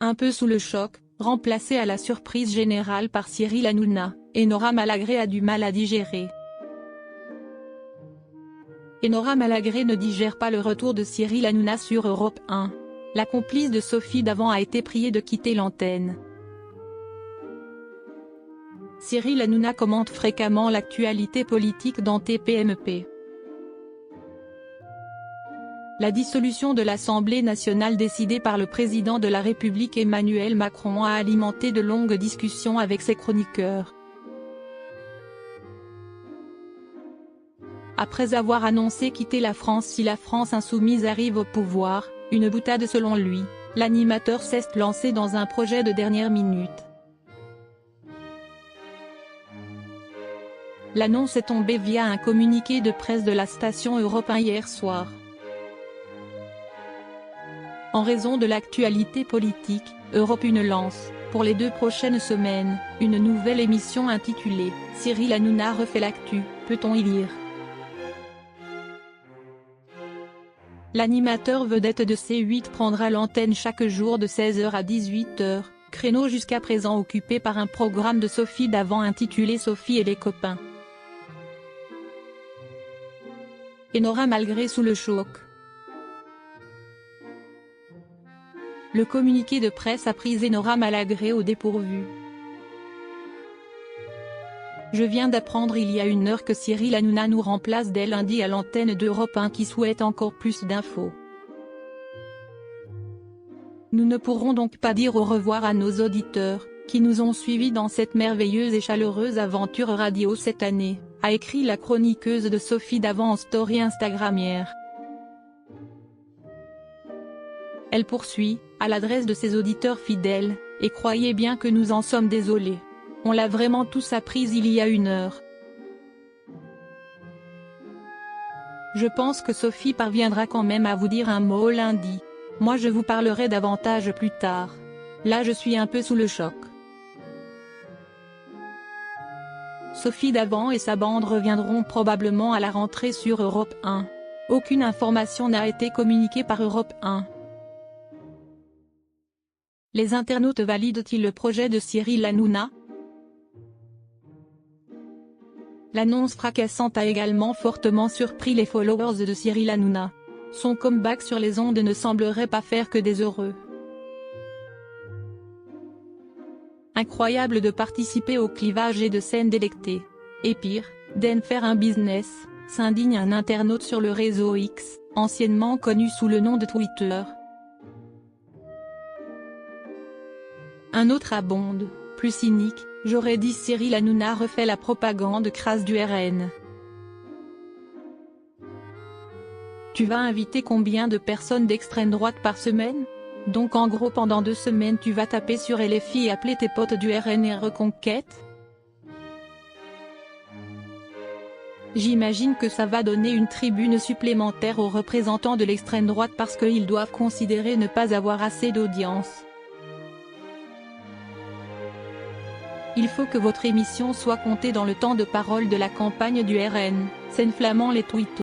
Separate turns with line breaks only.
Un peu sous le choc, remplacé à la surprise générale par Cyril Hanouna, Enora Malagré a du mal à digérer. Enora Malagré ne digère pas le retour de Cyril Hanouna sur Europe 1. La complice de Sophie Davant a été priée de quitter l'antenne. Cyril Hanouna commente fréquemment l'actualité politique dans TPMP. La dissolution de l'Assemblée nationale décidée par le président de la République Emmanuel Macron a alimenté de longues discussions avec ses chroniqueurs. Après avoir annoncé quitter la France si la France insoumise arrive au pouvoir, une boutade selon lui, l'animateur s'est lancé dans un projet de dernière minute. L'annonce est tombée via un communiqué de presse de la station Europe 1 hier soir. En raison de l'actualité politique, Europe 1 lance, pour les 2 prochaines semaines, une nouvelle émission intitulée « Cyril Hanouna refait l'actu », peut-on y lire. L'animateur vedette de C8 prendra l'antenne chaque jour de 16h à 18h, créneau jusqu'à présent occupé par un programme de Sophie Davant intitulé Sophie et les copains. Enora Malagré sous le choc. Le communiqué de presse a pris Enora Malagré au dépourvu. Je viens d'apprendre il y a 1 heure que Cyril Hanouna nous remplace dès lundi à l'antenne d'Europe 1 qui souhaite encore plus d'infos. Nous ne pourrons donc pas dire au revoir à nos auditeurs, qui nous ont suivis dans cette merveilleuse et chaleureuse aventure radio cette année, a écrit la chroniqueuse de Sophie Davant en story Instagram hier. Elle poursuit, à l'adresse de ses auditeurs fidèles, et croyez bien que nous en sommes désolés. On l'a vraiment tous apprise il y a 1 heure. Je pense que Sophie parviendra quand même à vous dire un mot lundi. Moi je vous parlerai davantage plus tard. Là je suis un peu sous le choc. Sophie Davant et sa bande reviendront probablement à la rentrée sur Europe 1. Aucune information n'a été communiquée par Europe 1. Les internautes valident-ils le projet de Cyril Hanouna? L'annonce fracassante a également fortement surpris les followers de Cyril Hanouna. Son comeback sur les ondes ne semblerait pas faire que des heureux. Incroyable de participer au clivage et de scènes délectées. Et pire, d'en faire un business, s'indigne un internaute sur le réseau X, anciennement connu sous le nom de Twitter. Un autre abonde, plus cynique, j'aurais dit Cyril Hanouna refait la propagande crasse du RN. Tu vas inviter combien de personnes d'extrême droite par semaine? Donc en gros pendant 2 semaines tu vas taper sur LFI et appeler tes potes du RN et Reconquête? J'imagine que ça va donner une tribune supplémentaire aux représentants de l'extrême droite parce qu'ils doivent considérer ne pas avoir assez d'audience. Il faut que votre émission soit comptée dans le temps de parole de la campagne du RN, s'enflammant les tweetos.